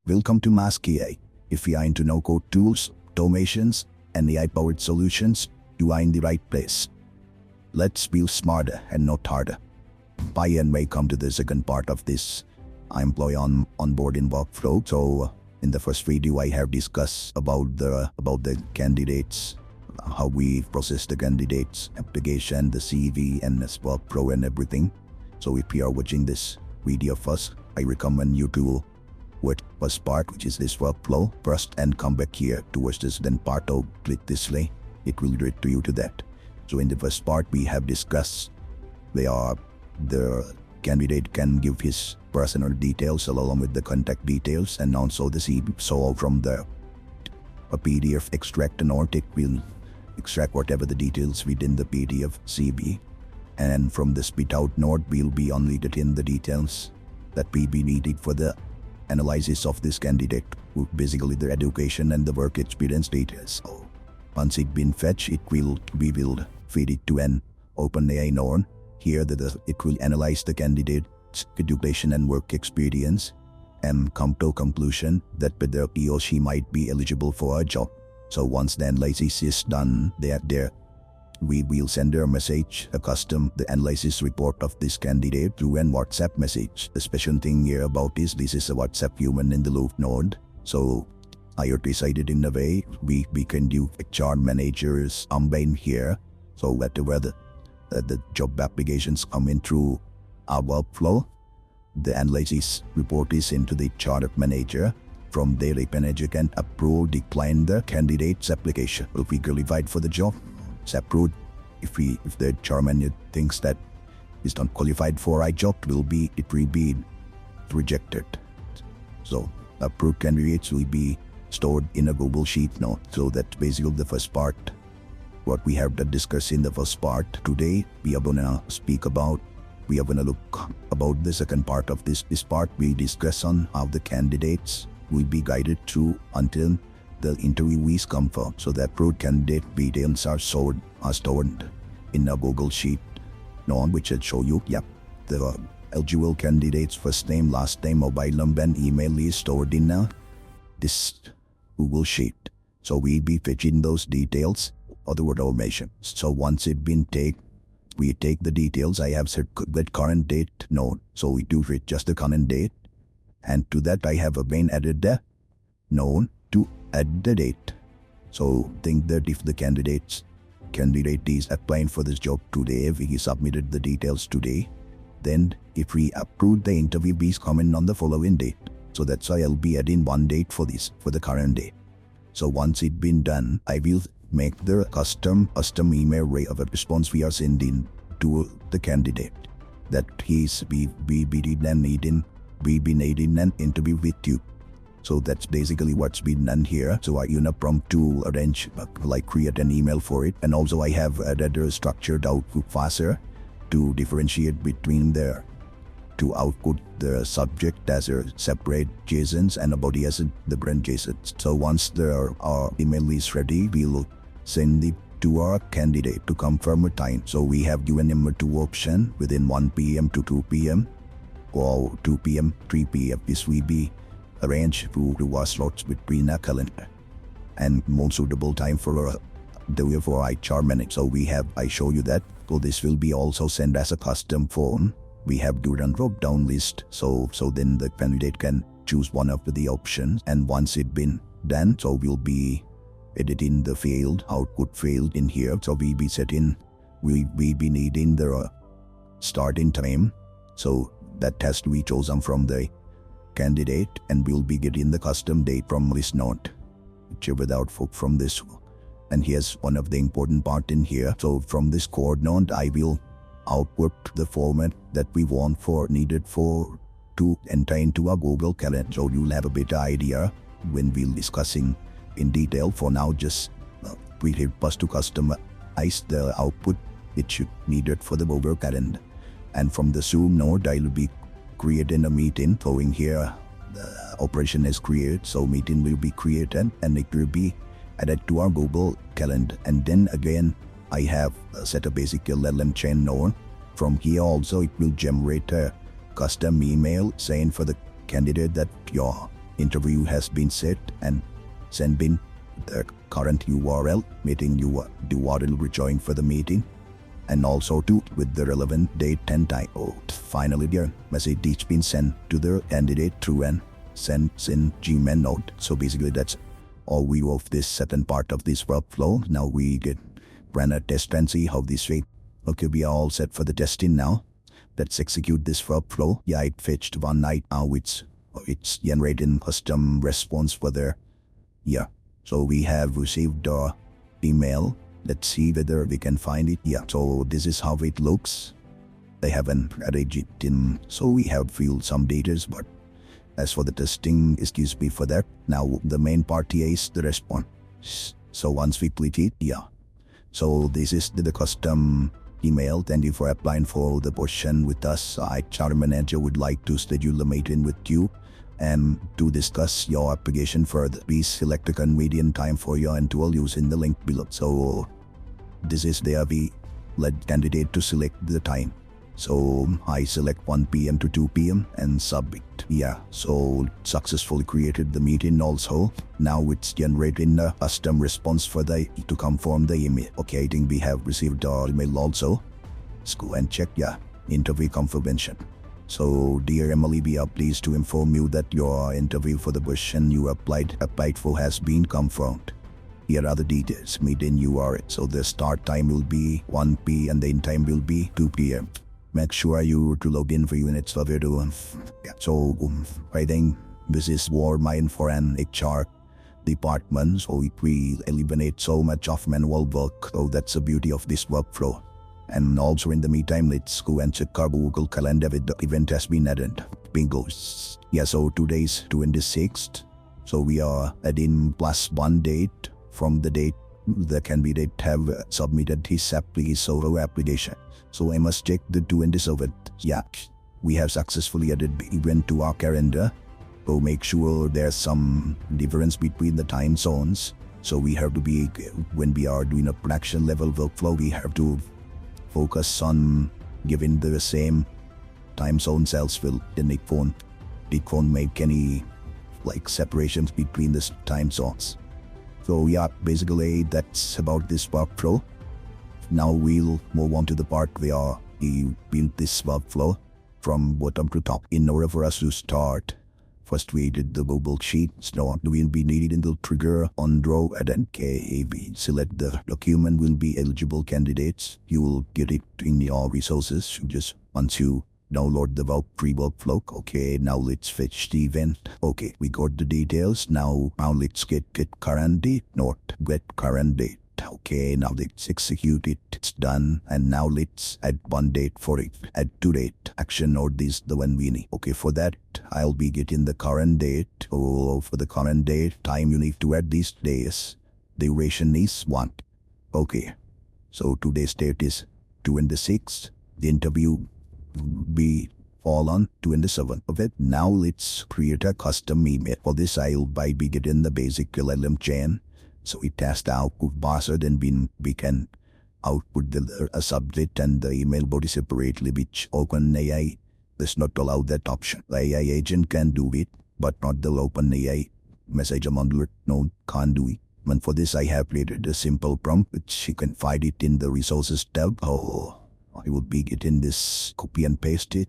Welcome to Mask AI. If you are into no-code tools, automations, and AI-powered solutions, you are in the right place. Let's build smarter and not harder. Hi and welcome to the second part of this employee onboarding workflow. So in the first video, I have discussed about the candidates, how we process the candidates, application, the CV, and the workflow and everything. So if you are watching this video first, I recommend you to watch first part, which is this workflow first, and come back here towards this then part. Or click this link, it will direct to you to that. So in the first part, we have discussed the candidate can give his personal details along with the contact details and also the CV. So from a PDF extract and or it will extract whatever the details within the PDF CV, and from the spit out node will be only getting the details that will be needed for the analysis of this candidate, basically the education and the work experience details. So once it been fetched, we will feed it to an OpenAI node. Here it will analyze the candidate's education and work experience and come to a conclusion that whether he or she might be eligible for a job. So once the analysis is done, we will send a message, the analysis report of this candidate through an WhatsApp message. The special thing here about this is a WhatsApp human in the loop node. So I have decided in a way we can do HR managers combine here. So whatever the job applications come in through our workflow, the analysis report is into the HR manager. From there, the manager can approve, decline the candidate's application. If we qualified for the job, it's approved. If the HR manager thinks that is not qualified for a job, it will be rejected. So approved candidates will be stored in a Google Sheet node. So that's basically the first part. What we have to discuss in the first part. Today we are gonna look about the second part of this. This part we discuss on how the candidates will be guided through until the interviewees confirm. So the approved candidate details are stored in a Google Sheet node, which will show you, the eligible candidate's first name, last name, mobile number, and email is stored in this Google Sheet. So we'll be fetching those details or the automation. So once it been we take the details. I have set that current date node. So we do fit just the current date. And to that I have again added the node to add the date. So think that if the candidate is applying for this job today, if he submitted the details today, then if we approve the interview, he's coming on the following date. So that's why I'll be adding one date for the current date. So once it been done, I will make the custom email of a response we are sending to the candidate that we be needing an interview with you. So that's basically what's been done here. So I prompt to arrange, create an email for it. And also I have added a structured output parser to differentiate between to output the subject as a separate JSONs and a body as the brand JSONs. So once our email is ready, we'll send it to our candidate to confirm a time. So we have given him a 2 option within 1 p.m. to 2 p.m. or 2 p.m. 3 p.m. This will be arranged to our slots between our calendar and more suitable time for HR manager. So I show you that. So this will be also sent as a custom form. We have to run drop down list. So then the candidate can choose one of the options. And once it been done, so we'll be editing the field, output field in here. So we be needing the starting time. So that has to be chosen from the candidate, and we'll be getting the custom date from this node, without from this. And here's one of the important part in here. So from this code node, I will output the format that we want to enter into a Google Calendar. So you'll have a better idea when we're discussing in detail. For now, just we help us to customize the output which you needed for the Google Calendar. And from the Zoom node, I'll be creating a meeting. So in here, the operation is created. So meeting will be created and it will be added to our Google Calendar. And then again, I have set a basic LLM chain node. From here also, it will generate a custom email saying for the candidate that your interview has been set and send in the current URL, meeting URL rejoin for the meeting, and also to with the relevant date and time. Finally, their message each been sent to the candidate through an send in Gmail note. So basically that's all we of this second part of this workflow. Now we run a test and see how this way. Okay, we are all set for the testing now. Let's execute this workflow. Yeah, it fetched one night. Now it's generating custom response for there. Yeah, so we have received the email. Let's see whether we can find it. Yeah, so this is how it looks. They haven't arranged it in, so we have filled some data, but as for the testing, excuse me for that. Now the main part here is the response. So once we click it, yeah. So this is the custom email. Thank you for applying for the position with us. HR manager would like to schedule a meeting with you and to discuss your application further. Please select a convenient time for your interview using the link below. So this is there. We let candidate to select the time. So I select 1 p.m. to 2 p.m. and submit. Yeah, so successfully created the meeting also. Now it's generating a custom response for the to confirm the email. Okay, I think we have received our email also. Let's go and check. Yeah, interview confirmation. So dear Emily, we are pleased to inform you that your interview for the position you applied for has been confirmed. Here are the details. Meeting URL. So the start time will be 1 p.m. and the end time will be 2 p.m. Make sure you to log in for units for video. So I think this is more mine for an HR department, so it will eliminate so much of manual work. So that's the beauty of this workflow. And also in the meantime, let's go and check our Google Calendar with the event has been added. Bingo. Yeah, so today's 26th. So we are adding +1 date from the date the candidate have submitted his application. So I must check the 27th. Yeah, we have successfully added the event to our calendar. So make sure there's some difference between the time zones. So we have to be, when we are doing a production level workflow, we have to focus on giving the same time zones, else will it won't make any like separations between the time zones. So yeah, basically that's about this workflow. Now we'll move on to the part where we build this workflow from bottom to top. In order for us to start, first we did the Google Sheet. So we'll be needing the trigger on draw and then KAB. Select the document will be eligible candidates. You will get it in your resources. Just once you download the pre-workflow. Okay, now let's fetch the event. Okay, we got the details. Now let's get current date, not get current date. Okay, now let's execute it. It's done. And now let's add one date for it. Add to date. Action note this the one we need. Okay, for that I'll be getting the current date. Oh, for the current date, time you need to add these days. Duration is 1. Okay, so today's date is 26th. The interview be fall on 27th of it. Now let's create a custom email. For this I'll be getting the basic LLM chain. So it has the output parser, then we can output a subject and the email body separately, which OpenAI does not allow that option. The AI agent can do it, but not the OpenAI message modeler. No, can't do it. And for this I have created a simple prompt, which you can find it in the resources tab. Oh, I will be getting this, copy and paste it.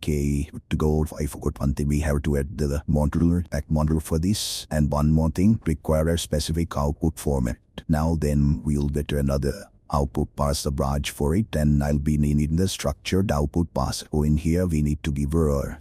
Okay, to go, I forgot one thing, we have to add the modular for this. And one more thing, require a specific output format. Now then we'll get another output parser branch for it, and I'll be needing the structured output parser. So in here we need to give her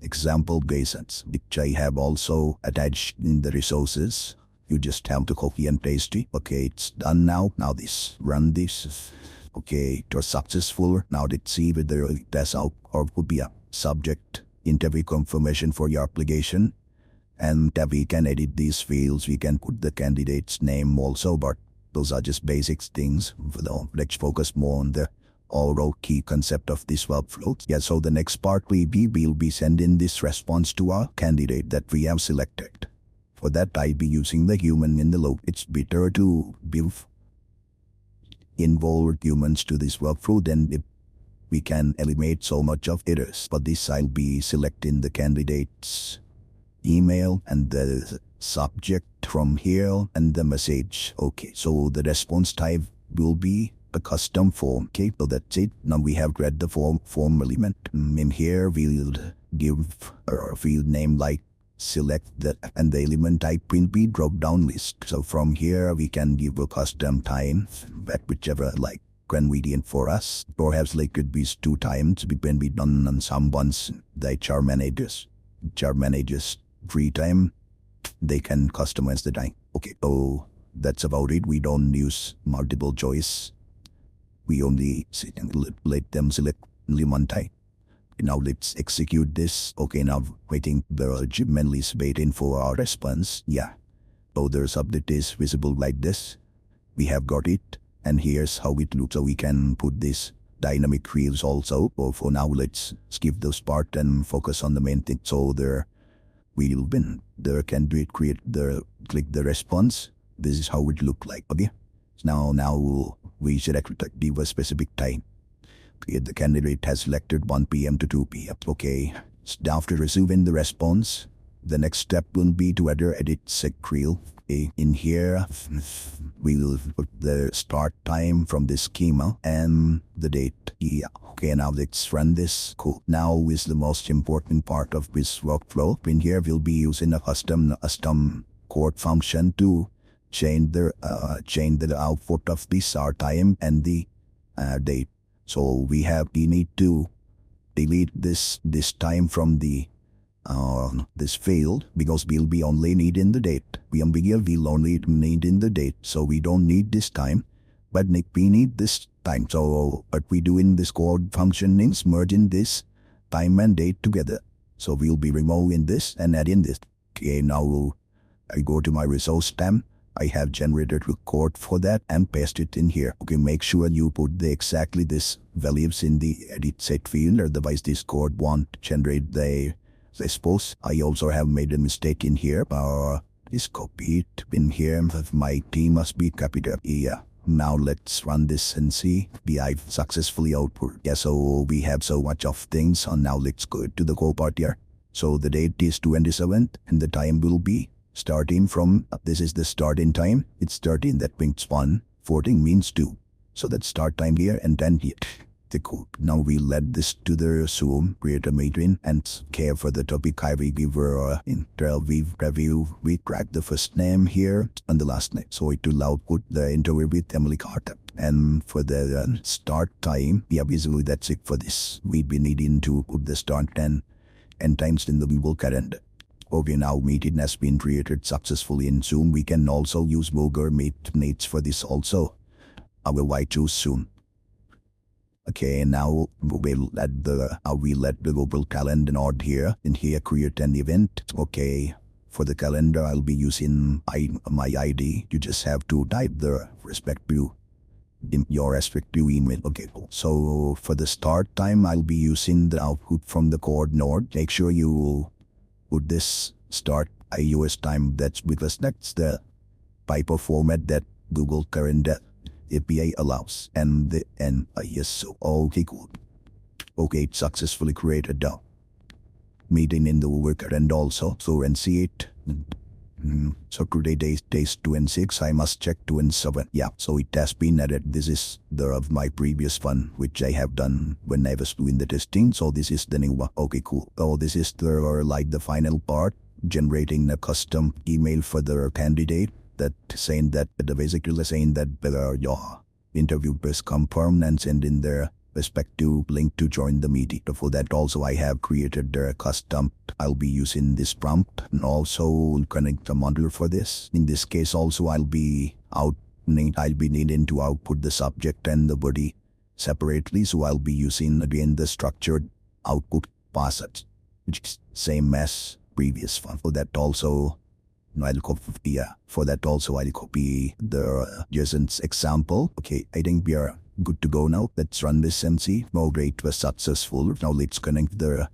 example JSONs, which I have also attached in the resources. You just have to copy and paste it. Okay, it's done now. Now run this. Okay, it was successful. Now let's see whether it has out or could be a subject interview confirmation for your application. And we can edit these fields. We can put the candidate's name also, but those are just basic things. Let's focus more on the overall key concept of this workflow. Yeah, so the next part will be sending this response to our candidate that we have selected. For that I'll be using the human in the loop. It's better to involve humans to this workflow, then we can eliminate so much of errors. For this I'll be selecting the candidate's email and the subject from here and the message. Okay, so the response type will be a custom form. Okay, so that's it. Now we have read the form element. In here we'll give a field name like select the, and the element type will be drop down list. So from here we can give a custom time at whichever like convenient for us. Perhaps like could be 2 times when we done on someone's the HR managers. HR managers free time, they can customize the time. Okay, so that's about it. We don't use multiple choice. We only let them select only one time. Now let's execute this. Okay, now waiting the mainly is waiting for our response. Yeah. So the subject is visible like this. We have got it. And here's how it looks. So we can put this dynamic fields also. But for now, let's skip this part and focus on the main thing. So there we will win. The candidate click the response. This is how it look like. Okay. Now we should give a specific time. The candidate has selected 1 p.m. to 2 p.m. Okay. After receiving the response, the next step will be to edit SecReel. Okay. In here, we will put the start time from this schema and the date. Yeah. Okay, now let's run this. Cool. Now is the most important part of this workflow. In here, we'll be using a custom code function to change the output of the start time and the date. So we need to delete this time from this field because we'll be only needing the date. We'll only need in the date, so we don't need this time, but we need this time. So what we do in this code function is merging this time and date together. So we'll be removing this and adding this. Okay, now I go to my resource tab. I have generated a code for that and paste it in here. Okay, make sure you put exactly this values in the edit set field, otherwise this code won't generate the response. I also have made a mistake in here. Is copied in here. My team must be copied up. Yeah. Now let's run this and see. I've successfully output. Yeah, so we have so much of things. So now let's go to the core part here. So the date is 27th and the time will be starting from, this is the starting time. It's 13, that means 1. 14 means 2. So that's start time here and then here. The code. Now we let this to the Zoom, create a meeting and care for the topic. I will give her interview review. We crack the first name here and the last name. So it will output the interview with Emily Carter. And for the start time, yeah, basically that's it for this. We'll be needing to put the start and times in the Google Calendar. Okay, now meeting has been created successfully in Zoom. We can also use Google Meets for this also. I will choose Zoom. Okay, now we'll let the Google Calendar node here. In here, create an event. Okay, for the calendar, I'll be using my ID. You just have to type the respective in your respective email. Okay, cool. So for the start time, I'll be using the output from the code node. Make sure you put this start iOS time. That's because that's the type of format that Google Calendar API allows. And yes, so okay, cool. Okay, it successfully created the meeting in the worker and also so and see it. So today days 2 and 6. I must check 2 and 7. Yeah, so it has been added. This is the of my previous one which I have done when I was doing the testing. So this is the new one. Okay, cool. So this is the final part, generating a custom email for the candidate. That saying that basically saying that your interview is confirmed and send in their respective link to join the meeting. For that also I have created the custom. I'll be using this prompt and also connect the module for this. In this case also I'll be needing to output the subject and the body separately. So I'll be using again the structured output passage, which is same as previous one. For that also I'll copy the Jason's example. Okay, I think we are good to go now. Let's run this and see. Oh, great, it was successful. Now let's connect the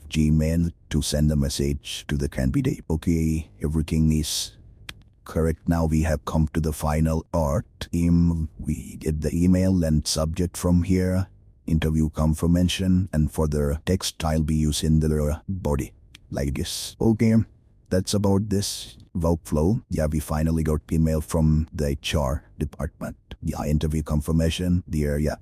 Gmail to send a message to the candidate. Okay, everything is correct. Now we have come to the final part. We get the email and subject from here, interview confirmation, and for the text I'll be using the body. like this. Okay, that's about this workflow. Yeah, we finally got email from the HR department. Yeah, interview confirmation. There, yeah,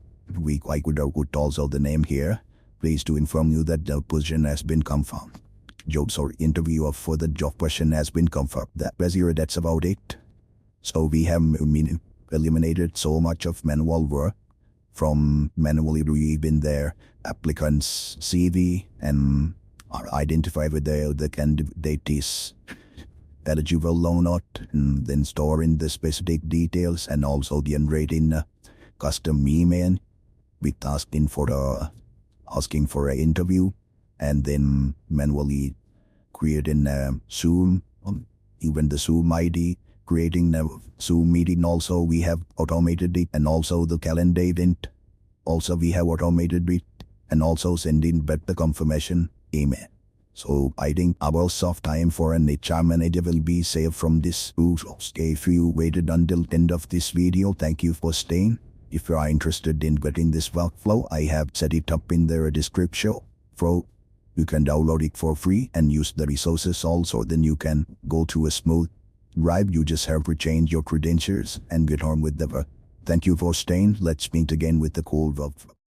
I could put also the name here. Pleased to inform you that the position has been confirmed. Jobs or interview for the job question has been confirmed. That's about it. So we have eliminated so much of manual work from manually reviewing their applicant's CV and identify whether the candidate is eligible or not, and then storing the specific details and also generating a custom email with asking for an interview, and then manually creating a Zoom, even the Zoom ID, creating a Zoom meeting. Also we have automated it, and also the calendar event also we have automated it, and also sending back the confirmation email. So I think our soft time for an HR manager will be saved from this. If you waited until the end of this video, thank you for staying. If you are interested in getting this workflow, I have set it up in the description. You can download it for free and use the resources also. Then you can go to a smooth drive. You just have to change your credentials and get on with the work. Thank you for staying. Let's meet again with the cool workflow.